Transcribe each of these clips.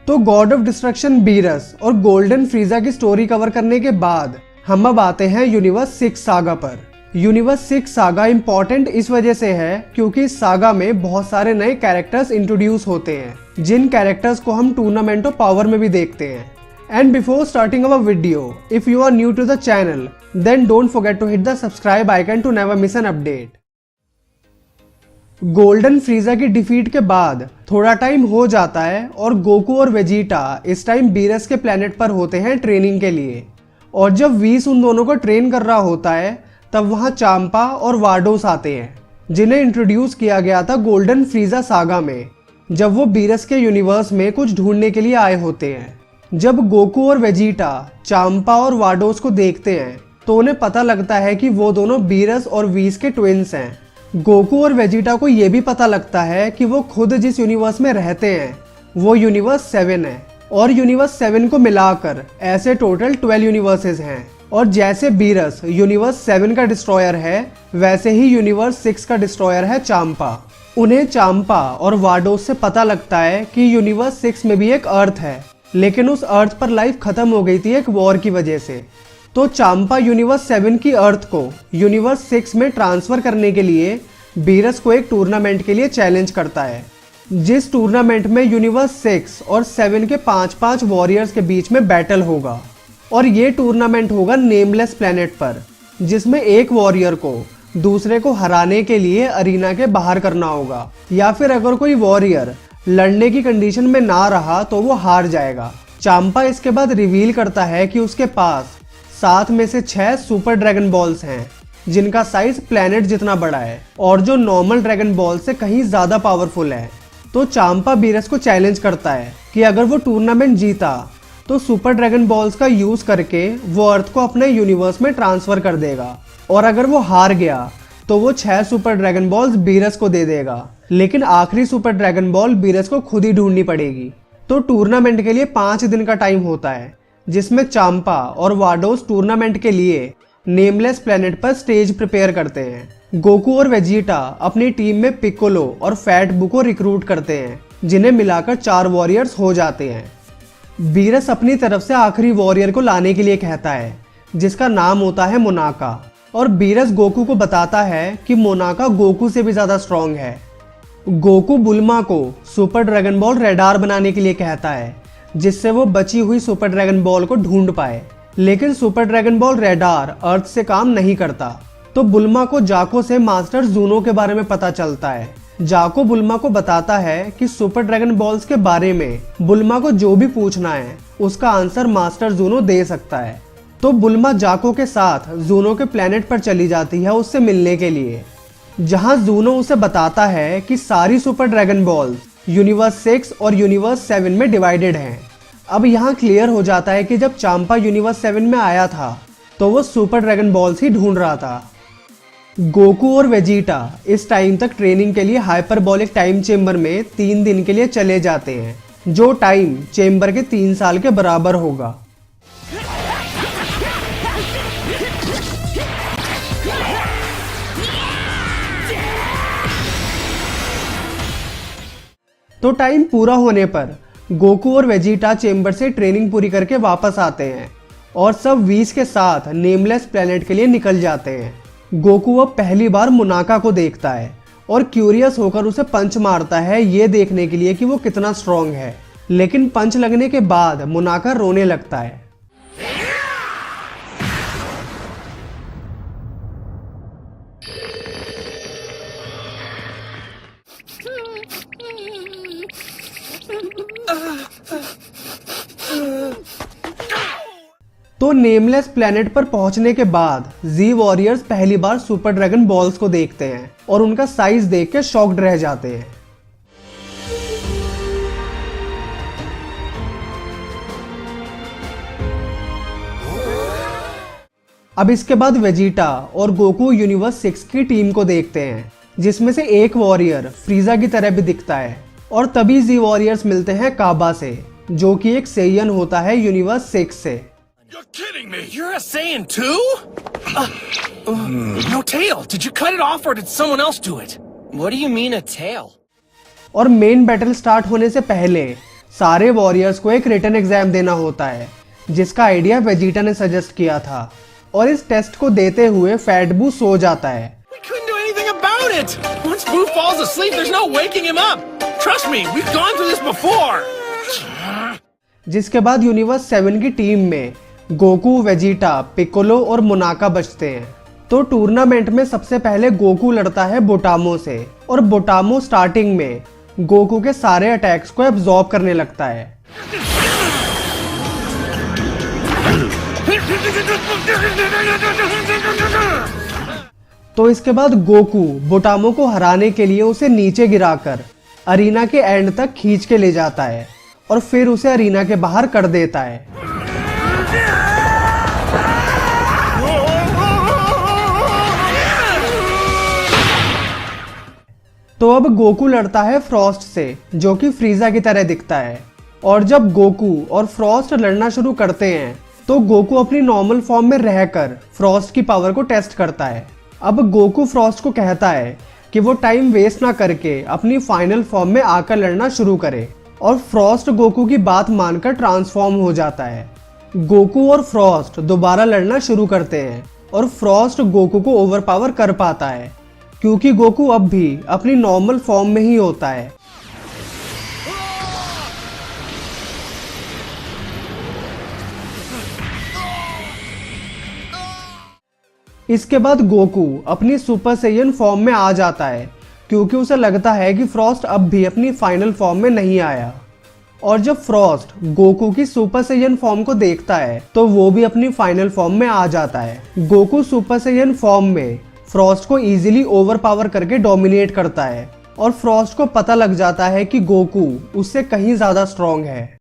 तो God of destruction Beerus और golden Frieza की स्टोरी कवर करने के बाद हम अब आते हैं यूनिवर्स 6 सागा पर। यूनिवर्स 6 सागा इम्पोर्टेंट इस वजह से है क्योंकि इस सागा में बहुत सारे नए कैरेक्टर्स इंट्रोड्यूस होते हैं, जिन कैरेक्टर्स को हम टूर्नामेंट ऑफ पावर में भी देखते हैं। And before starting our video, if you are new to the channel then don't forget to hit the subscribe icon to never miss an update. Golden Frieza की defeat के बाद थोड़ा time हो जाता है और गोकू और वेजिटा इस टाइम बीरस के प्लेनेट पर होते हैं ट्रेनिंग के लिए। और जब वीस उन दोनों को ट्रेन कर रहा होता है तब वहां चांपा और वार्डोस आते हैं, जिन्हें इंट्रोड्यूस किया गया था गोल्डन फ्रीजा सागा में, जब वो बीरस के यूनिवर्स में कुछ ढूंढने के लिए आए होते हैं। जब गोकू और वेजिटा चांपा और वार्डोस को देखते हैं तो उन्हें पता लगता है कि वो दोनों बीरस और वीस के ट्विंस हैं। गोकू और वेजिटा को यह भी पता लगता है कि वो खुद जिस यूनिवर्स में रहते हैं वो यूनिवर्स 7 है और यूनिवर्स 7 को मिलाकर ऐसे टोटल 12 यूनिवर्सेस हैं। और जैसे बीरस यूनिवर्स 7 का डिस्ट्रॉयर है, वैसे ही यूनिवर्स 6 का डिस्ट्रॉयर है चांपा। उन्हें चांपा और वार्डोस से पता लगता है कि यूनिवर्स 6 में भी एक अर्थ है, लेकिन उस अर्थ पर लाइफ खत्म हो गई थी एक वॉर की वजह से। तो चांपा यूनिवर्स 7 की अर्थ को यूनिवर्स 6 में ट्रांसफर करने के लिए बीरस को एक टूर्नामेंट के लिए चैलेंज करता है, जिस टूर्नामेंट में यूनिवर्स 6 और 7 के 5-5 वॉरियर्स के बीच में बैटल होगा। और ये टूर्नामेंट होगा नेमलेस प्लेनेट पर, जिसमें एक वॉरियर को दूसरे को हराने के लिए अरीना के बाहर करना होगा, या फिर अगर कोई वॉरियर लड़ने की कंडीशन में ना रहा तो वो हार जाएगा। चांपा इसके बाद रिवील करता है कि उसके पास 7 में से 6 सुपर ड्रैगन बॉल्स हैं, जिनका साइज प्लेनेट जितना बड़ा है और जो नॉर्मल ड्रैगन बॉल से कहीं ज्यादा पावरफुल है। तो चांपा बीरस को चैलेंज करता है कि अगर वो टूर्नामेंट जीता तो सुपर ड्रैगन बॉल्स का यूज करके वो अर्थ को अपने यूनिवर्स में ट्रांसफर कर देगा, और अगर वो हार गया तो वो 6 सुपर ड्रैगन बॉल्स बीरस को दे देगा, लेकिन आखिरी सुपर ड्रैगन बॉल बीरस को खुद ही ढूंढनी पड़ेगी। तो टूर्नामेंट के लिए 5 दिन का टाइम होता है, जिसमें चांपा और वार्डोस टूर्नामेंट के लिए नेमलेस प्लेनेट पर स्टेज प्रिपेयर करते हैं। गोकू और वेजिटा अपनी टीम में पिकोलो और फैट बू को रिक्रूट करते हैं, जिन्हें मिलाकर 4 वॉरियर्स हो जाते हैं। बीरस अपनी तरफ से आखिरी वॉरियर को लाने के लिए कहता है, जिसका नाम होता है मोनाका। और बीरस गोकू को बताता है कि मोनाका गोकू से भी ज्यादा स्ट्रॉन्ग है। गोकू बुल्मा को सुपर ड्रैगन बॉल रेडार बनाने के लिए कहता है, जिससे वो बची हुई सुपर ड्रैगन बॉल को ढूंढ पाए, लेकिन सुपर ड्रैगन बॉल रेडार अर्थ से काम नहीं करता। तो बुल्मा को जाको से मास्टर जूनो के बारे में पता चलता है। जाको बुल्मा को बताता है कि सुपर ड्रैगन बॉल्स के बारे में बुल्मा को जो भी पूछना है उसका आंसर मास्टर जूनो दे सकता है। तो बुल्मा जाको के साथ जूनो के प्लेनेट पर चली जाती है उससे मिलने के लिए, जहां जूनो उसे बताता है कि सारी सुपर ड्रैगन बॉल्स यूनिवर्स 6 और यूनिवर्स 7 में डिवाइडेड हैं। अब यहाँ क्लियर हो जाता है कि जब चांपा यूनिवर्स 7 में आया था तो वो सुपर ड्रैगन बॉल्स ही ढूंढ रहा था। गोकू और वेजिटा इस टाइम तक ट्रेनिंग के लिए हाइपरबॉलिक टाइम चेम्बर में 3 दिन के लिए चले जाते हैं, जो टाइम चेम्बर के 3 साल के बराबर होगा। तो टाइम पूरा होने पर गोकू और वेजिटा चेम्बर से ट्रेनिंग पूरी करके वापस आते हैं और सब वीस के साथ नेमलेस प्लेनेट के लिए निकल जाते हैं। गोकू अब पहली बार मोनाका को देखता है और क्यूरियस होकर उसे पंच मारता है, ये देखने के लिए कि वो कितना स्ट्रॉन्ग है। लेकिन पंच लगने के बाद मोनाका रोने लगता है। तो नेमलेस प्लेनेट पर पहुंचने के बाद जी वॉरियर्स पहली बार सुपर ड्रैगन बॉल्स को देखते हैं और उनका साइज देख के शॉक्ड रह जाते हैं। अब इसके बाद वेजिटा और गोकू यूनिवर्स 6 की टीम को देखते हैं, जिसमें से एक वॉरियर फ्रीजा की तरह भी दिखता है। और तभी जी वॉरियर्स मिलते हैं काबा से, जो कि एक सेयन होता है यूनिवर्स 6 से। You're kidding me! You're a Saiyan too? No tail. Did you cut it off or did someone else do it? What do you mean a tail? और मेन बैटल स्टार्ट होने से पहले सारे warriors को एक written exam देना होता है, जिसका आइडिया वेजिटा ने सजेस्ट किया था। और इस टेस्ट को देते हुए फैट बू सो जाता है। We couldn't do anything about it. Once Boo falls asleep, there's no waking him up. Trust me, we've gone through this before. जिसके बाद यूनिवर्स 7 की टीम में गोकू, वेजिटा, पिकोलो और मोनाका बचते हैं। तो टूर्नामेंट में सबसे पहले गोकू लड़ता है बोटामो से, और बोटामो स्टार्टिंग में गोकू के सारे अटैक्स को एब्जॉर्ब करने लगता है। तो इसके बाद गोकू बोटामो को हराने के लिए उसे नीचे गिराकर अरीना के एंड तक खींच के ले जाता है और फिर उसे अरीना के बाहर कर देता है। तो अब गोकू लड़ता है फ्रॉस्ट से, जो कि फ्रीजा की तरह दिखता है। और जब गोकू और फ्रॉस्ट लड़ना शुरू करते हैं तो गोकू अपनी नॉर्मल फॉर्म में रहकर फ्रॉस्ट की पावर को टेस्ट करता है। अब गोकू फ्रॉस्ट को कहता है कि वो टाइम वेस्ट ना करके अपनी फाइनल फॉर्म में आकर लड़ना शुरू करे, और फ्रॉस्ट गोकू की बात मानकर ट्रांसफॉर्म हो जाता है। गोकू और फ्रॉस्ट दोबारा लड़ना शुरू करते हैं और फ्रॉस्ट गोकू को ओवरपावर कर पाता है, क्योंकि गोकू अब भी अपनी नॉर्मल फॉर्म में ही होता है। इसके बाद गोकू अपनी सुपर सैयन फॉर्म में आ जाता है, क्योंकि उसे लगता है कि फ्रॉस्ट अब भी अपनी फाइनल फॉर्म में नहीं आया। और जब फ्रॉस्ट गोकू की सुपर सैयन फॉर्म को देखता है तो वो भी अपनी फाइनल फॉर्म में आ जाता है। गोकू सुपर सैयन फॉर्म में फ्रॉस्ट को इजीली ओवरपावर करके डोमिनेट करता है, और फ्रॉस्ट को पता लग जाता है कि गोकू उससे कहीं ज्यादा स्ट्रॉन्ग है।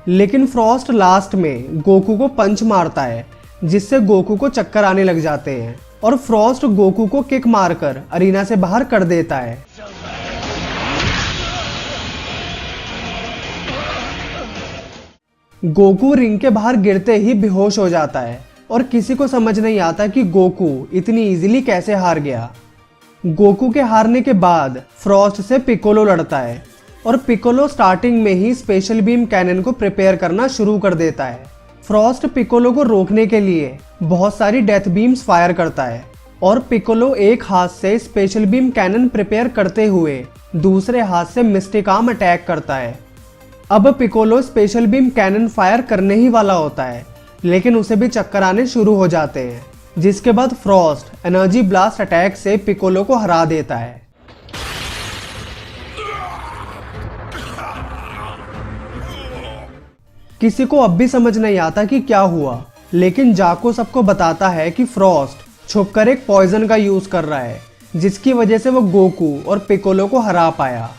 लेकिन फ्रॉस्ट लास्ट में गोकू को पंच मारता है, जिससे गोकू को चक्कर आने लग जाते हैं, और फ्रॉस्ट गोकू को किक मारकर अरीना से बाहर कर देता है। गोकू रिंग के बाहर गिरते ही बेहोश हो जाता है, और किसी को समझ नहीं आता कि गोकू इतनी इजीली कैसे हार गया। गोकू के हारने के बाद फ्रॉस्ट से पिकोलो लड़ता है, और पिकोलो स्टार्टिंग में ही स्पेशल बीम कैनन को प्रिपेयर करना शुरू कर देता है। फ्रॉस्ट पिकोलो को रोकने के लिए बहुत सारी डेथ बीम्स फायर करता है, और पिकोलो एक हाथ से स्पेशल बीम कैनन प्रिपेयर करते हुए दूसरे हाथ से मिस्टिक आर्म अटैक करता है। अब Piccolo special beam cannon fire करने ही वाला होता है, लेकिन उसे भी चक्कर आने शुरू हो जाते हैं, जिसके बाद फ्रॉस्ट एनर्जी ब्लास्ट अटैक से पिकोलो को हरा देता है। किसी को अब भी समझ नहीं आता कि क्या हुआ, लेकिन जाको सबको बताता है कि फ्रॉस्ट छुपकर एक पॉइजन का यूज कर रहा है, जिसकी वजह से वो गोकू और पिकोलो को हरा पाया।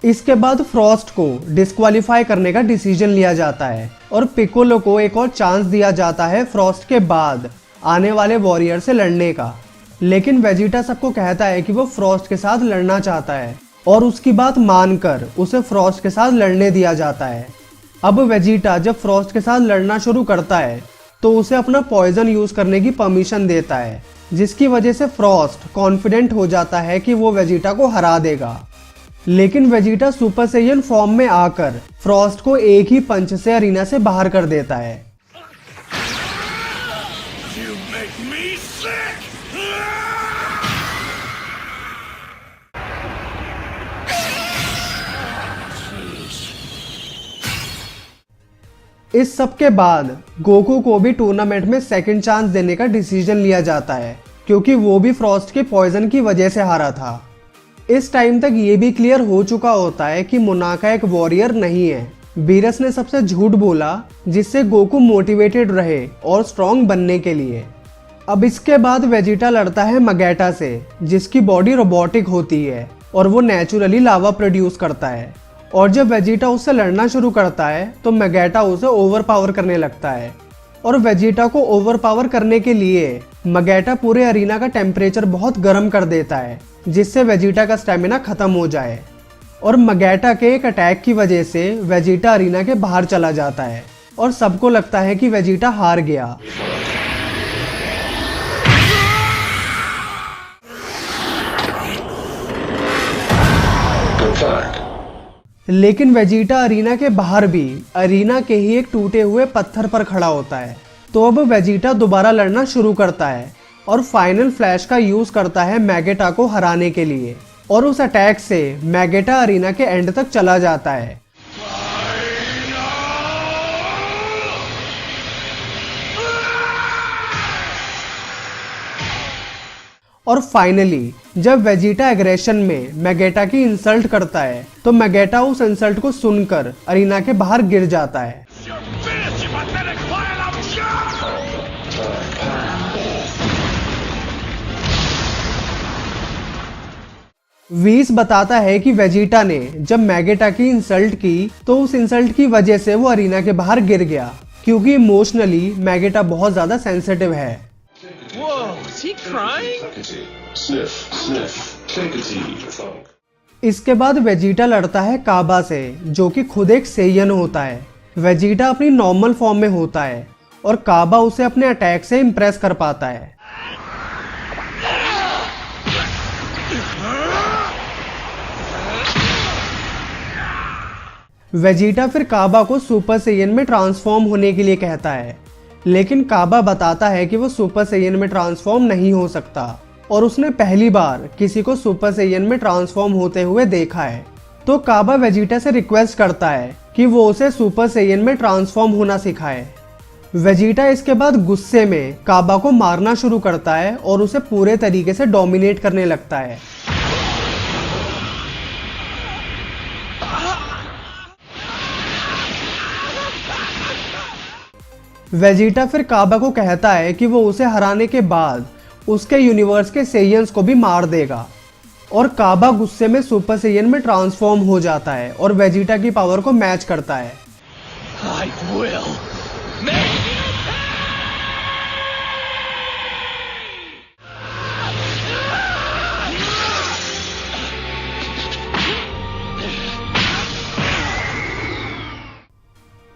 इसके बाद फ्रॉस्ट को डिस्क्वालीफाई करने का डिसीजन लिया जाता है, और पिकोलो को एक और चांस दिया जाता है फ्रॉस्ट के बाद आने वाले वॉरियर से लड़ने का। लेकिन वेजिटा सबको कहता है कि वो फ्रॉस्ट के साथ लड़ना चाहता है, और उसकी बात मानकर उसे फ्रॉस्ट के साथ लड़ने दिया जाता है। अब वेजिटा जब फ्रॉस्ट के साथ लड़ना शुरू करता है तो उसे अपना पॉइजन यूज करने की परमिशन देता है, जिसकी वजह से फ्रॉस्ट कॉन्फिडेंट हो जाता है कि वो वेजिटा को हरा देगा। लेकिन वेजिटा सुपर सैयन फॉर्म में आकर फ्रॉस्ट को एक ही पंच से अरीना से बाहर कर देता है। You make me sick! इस सब के बाद गोकू को भी टूर्नामेंट में सेकंड चांस देने का डिसीजन लिया जाता है, क्योंकि वो भी फ्रॉस्ट के पॉइजन की वजह से हारा था। इस टाइम तक ये भी क्लियर हो चुका होता है कि मोनाका एक वॉरियर नहीं है। बीरस ने सबसे झूठ बोला, जिससे गोकू मोटिवेटेड रहे और स्ट्रॉन्ग बनने के लिए। अब इसके बाद वेजिटा लड़ता है मगैटा से, जिसकी बॉडी रोबोटिक होती है और वो नेचुरली लावा प्रोड्यूस करता है। और जब वेजिटा उससे लड़ना शुरू करता है तो मगैटा उसे ओवरपावर करने लगता है, और वेजिटा को ओवरपावर करने के लिए मगैटा पूरे अरीना का टेम्परेचर बहुत गर्म कर देता है, जिससे वेजिटा का स्टेमिना खत्म हो जाए। और मगैटा के एक अटैक की वजह से वेजिटा अरीना के बाहर चला जाता है, और सबको लगता है कि वेजिटा हार गया। लेकिन वेजिटा अरीना के बाहर भी अरीना के ही एक टूटे हुए पत्थर पर खड़ा होता है। तो अब वेजिटा दोबारा लड़ना शुरू करता है और फाइनल फ्लैश का यूज करता है मैगेटा को हराने के लिए, और उस अटैक से मैगेटा अरीना के एंड तक चला जाता है। और फाइनली जब वेजिटा एग्रेशन में मैगेटा की इंसल्ट करता है तो मैगेटा उस इंसल्ट को सुनकर अरीना के बाहर गिर जाता है। वीस बताता है कि वेजिटा ने जब मैगेटा की इंसल्ट की तो उस इंसल्ट की वजह से वो अरीना के बाहर गिर गया, क्योंकि इमोशनली मैगेटा बहुत ज्यादा सेंसिटिव है। Whoa, is he crying? Sniff, sniff, take a tea. इसके बाद वेजिटा लड़ता है काबा से, जो कि खुद एक सेयन होता है। वेजिटा अपनी नॉर्मल फॉर्म में होता है और काबा उसे अपने अटैक से इम्प्रेस कर पाता है। वेजिटा फिर काबा को सुपर सेयन में ट्रांसफॉर्म होने के लिए कहता है, लेकिन काबा बताता है कि वो सुपर सेयन में ट्रांसफॉर्म नहीं हो सकता और उसने पहली बार किसी को सुपर सेयन में ट्रांसफॉर्म होते हुए देखा है। तो काबा वेजिटा से रिक्वेस्ट करता है कि वो उसे सुपर सेयन में ट्रांसफॉर्म होना सिखाए। वेजिटा इसके बाद गुस्से में काबा को मारना शुरू करता है और उसे पूरे तरीके से डोमिनेट करने लगता है। वेजिटा फिर काबा को कहता है कि वो उसे हराने के बाद उसके यूनिवर्स के सेयंस को भी मार देगा, और काबा गुस्से में सुपर सेयन में ट्रांसफॉर्म हो जाता है और वेजिटा की पावर को मैच करता है। I will.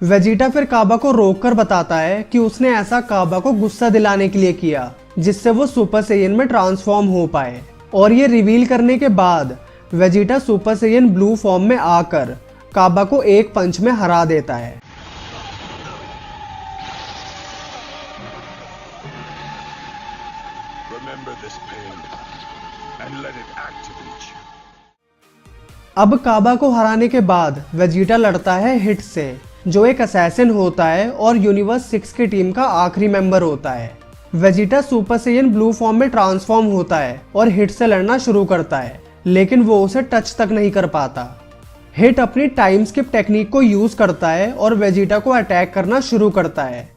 वेजिटा फिर काबा को रोककर बताता है कि उसने ऐसा काबा को गुस्सा दिलाने के लिए किया, जिससे वो सुपर सेयन में ट्रांसफॉर्म हो पाए। और ये रिवील करने के बाद Vegeta super Saiyan blue form में आकर काबा को एक पंच में हरा देता है। Remember this pain and let it activate you. अब काबा को हराने के बाद वेजिटा लड़ता है हिट से, जो एक असैसिन होता है और यूनिवर्स 6 की टीम का आखिरी मेंबर होता है। Vegeta super Saiyan blue form में ट्रांसफॉर्म होता है और हिट से लड़ना शुरू करता है, लेकिन वो उसे टच तक नहीं कर पाता। हिट अपनी टाइम स्किप टेक्निक को यूज करता है और वेजिटा को अटैक करना शुरू करता है।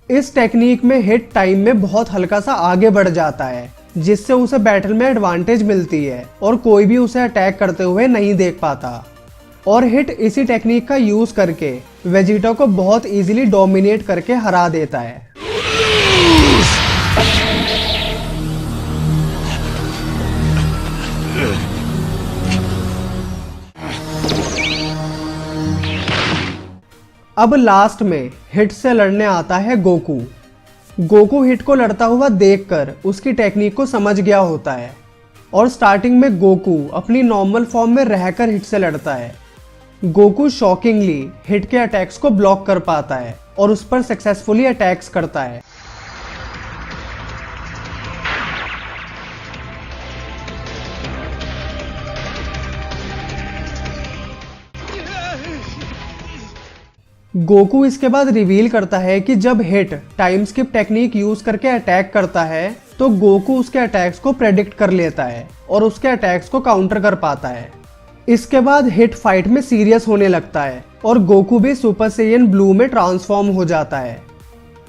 इस टेक्निक में हिट टाइम में बहुत हल्का सा आगे बढ़ जाता है, जिससे उसे बैटल में एडवांटेज मिलती है और कोई भी उसे अटैक करते हुए नहीं देख पाता। और हिट इसी टेक्निक का यूज करके वेजिटा को बहुत इजीली डोमिनेट करके हरा देता है। अब लास्ट में हिट से लड़ने आता है गोकू। गोकू हिट को लड़ता हुआ देखकर उसकी टेक्निक को समझ गया होता है और स्टार्टिंग में गोकू अपनी नॉर्मल फॉर्म में रहकर हिट से लड़ता है। गोकू शॉकिंगली हिट के अटैक्स को ब्लॉक कर पाता है और उस पर सक्सेसफुली अटैक्स करता है। गोकू इसके बाद रिवील करता है कि जब hit time skip technique use करके अटैक करता है तो गोकू उसके अटैक्स को प्रेडिक्ट कर लेता है और उसके अटैक्स को काउंटर कर पाता है। इसके बाद हिट फाइट में सीरियस होने लगता है और गोकू भी सुपर सेयन ब्लू में ट्रांसफॉर्म हो जाता है।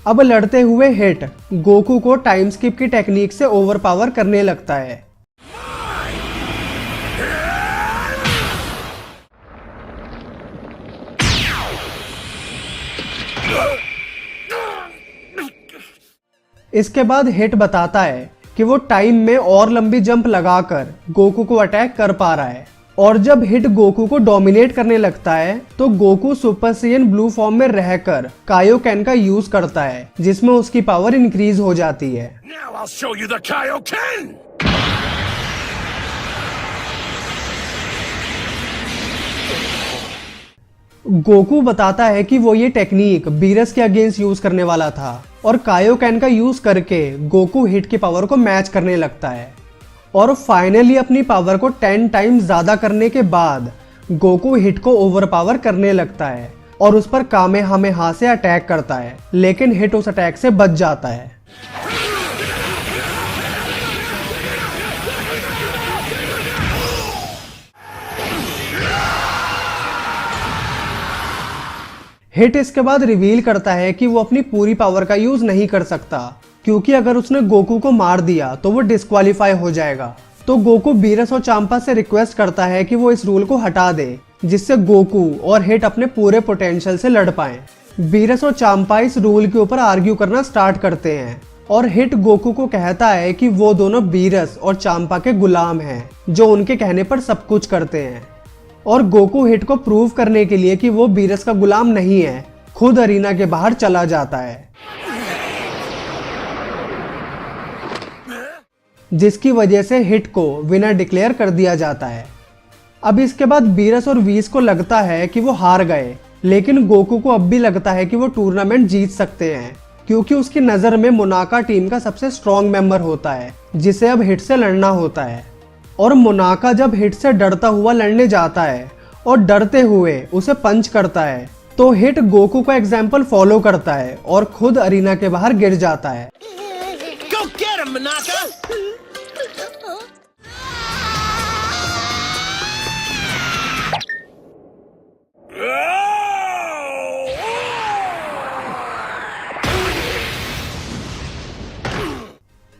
अब लड़ते हुए हिट गोकू को टाइम स्किप की टेक्निक से ओवरपावर करने लगता है। इसके बाद हिट बताता है कि वो टाइम में और लंबी जंप लगाकर गोकू को अटैक कर पा रहा है और जब हिट गोकू को डोमिनेट करने लगता है तो Goku super Saiyan blue form में रहकर कायोकेन का यूज करता है, जिसमें उसकी पावर इंक्रीज हो जाती है। Now I'll show you the Kaioken! Goku बताता है कि वो ये टेक्निक बीरस के अगेंस्ट यूज करने वाला था और कायोकेन का यूज करके गोकू हिट की पावर को मैच करने लगता है और फाइनली अपनी पावर को 10 टाइम्स ज्यादा करने के बाद गोकू हिट को ओवरपावर करने लगता है और उस पर कामेहामेहा से अटैक करता है, लेकिन हिट उस अटैक से बच जाता है। हिट इसके बाद रिवील करता है कि वो अपनी पूरी पावर का यूज नहीं कर सकता, क्योंकि अगर उसने गोकू को मार दिया तो वो डिस्क्वालीफाई हो जाएगा। तो गोकू बीरस और चांपा से रिक्वेस्ट करता है कि वो इस रूल को हटा दे, जिससे गोकू और हिट अपने पूरे पोटेंशियल से लड़ पाएं। बीरस और चांपा इस रूल के ऊपर आर्ग्यू करना स्टार्ट करते हैं और हिट गोकू को कहता है कि वो दोनों बीरस और चांपा के गुलाम हैं, जो उनके कहने पर सब कुछ करते हैं। और गोकू हिट को प्रूव करने के लिए कि वो बीरस का गुलाम नहीं है, खुद अरीना के बाहर चला जाता है, जिसकी वजह से हिट को विनर डिक्लेयर कर दिया जाता है। अब इसके बाद बीरस और वीस को लगता है कि वो हार गए, लेकिन गोकू को अब भी लगता है कि वो टूर्नामेंट जीत सकते हैं, क्योंकि उसकी नज़र में मोनाका टीम का सबसे स्ट्रॉन्ग मेंबर होता है, जिसे अब हिट से लड़ना होता है। और मोनाका जब हिट से डरता हुआ लड़ने जाता है और डरते हुए उसे पंच करता है, तो हिट गोकू का एग्जाम्पल फॉलो करता है और खुद अरीना के बाहर गिर जाता है। Go get him, Monaka!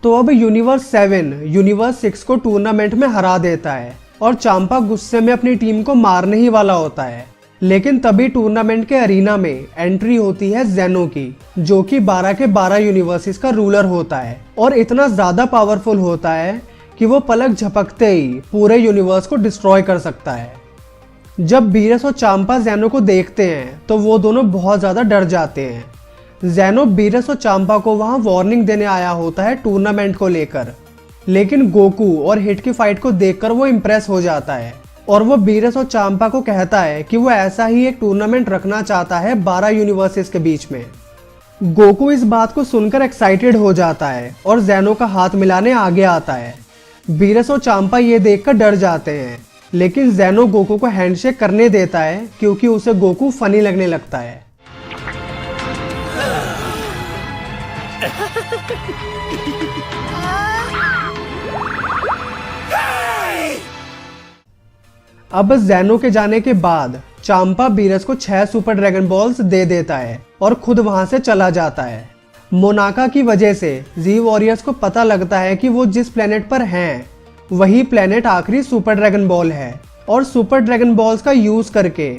तो अब यूनिवर्स 7 यूनिवर्स 6 को टूर्नामेंट में हरा देता है और चांपा गुस्से में अपनी टीम को मारने ही वाला होता है, लेकिन तभी टूर्नामेंट के अरीना में एंट्री होती है ज़ेनो की, जो कि 12 के 12 यूनिवर्सेस का रूलर होता है और इतना ज़्यादा पावरफुल होता है कि वो पलक झपकते ही पूरे यूनिवर्स को डिस्ट्रॉय कर सकता है। जब बीरस और चांपा ज़ेनो को देखते हैं तो वो दोनों बहुत ज़्यादा डर जाते हैं। ज़ेनो बीरस और चांपा को वहां वार्निंग देने आया होता है टूर्नामेंट को लेकर, लेकिन गोकू और हिट की फाइट को देखकर वो इम्प्रेस हो जाता है और वो बीरस और चांपा को कहता है कि वो ऐसा ही एक टूर्नामेंट रखना चाहता है 12 यूनिवर्सेस के बीच में। गोकू इस बात को सुनकर एक्साइटेड हो जाता है और ज़ेनो का हाथ मिलाने आगे आता है। बीरस और चांपा ये देखकर डर जाते हैं, लेकिन ज़ेनो गोकू को हैंडशेक करने देता है क्योंकि उसे गोकू फनी लगने लगता है। अब ज़ेनो के जाने के बाद चांपा बीरस को 6 सुपर ड्रैगन बॉल्स दे देता है और खुद वहां से चला जाता है। मोनाका की वजह से जी वॉरियर्स को पता लगता है कि वो जिस प्लेनेट पर हैं वही प्लेनेट आखिरी सुपर ड्रैगन बॉल है और सुपर ड्रैगन बॉल्स का यूज करके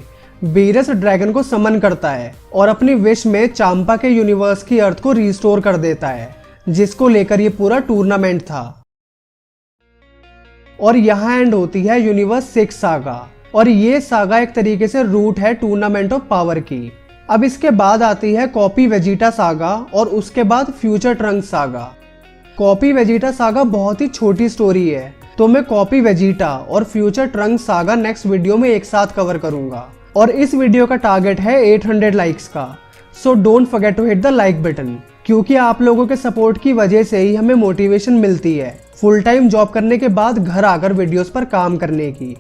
बीरस ड्रैगन को समन करता है और अपनी विश में चांपा के यूनिवर्स की अर्थ को रिस्टोर कर देता है, जिसको लेकर ये पूरा टूर्नामेंट था। और यहाँ एंड होती है यूनिवर्स 6 सागा और ये सागा एक तरीके से रूट है टूर्नामेंट ऑफ पावर की। अब इसके बाद आती है कॉपी वेजिटा सागा और उसके बाद future trunk saga. Copy Vegeta saga बहुत ही छोटी स्टोरी है, तो मैं कॉपी वेजिटा और future trunk saga next video में एक साथ कवर करूंगा और इस वीडियो का टारगेट है 800 लाइक्स का। So don't forget to hit the like button, क्योंकि आप लोगों के सपोर्ट की वजह से ही हमें मोटिवेशन मिलती है फुल टाइम जॉब करने के बाद घर आकर वीडियोस पर काम करने की।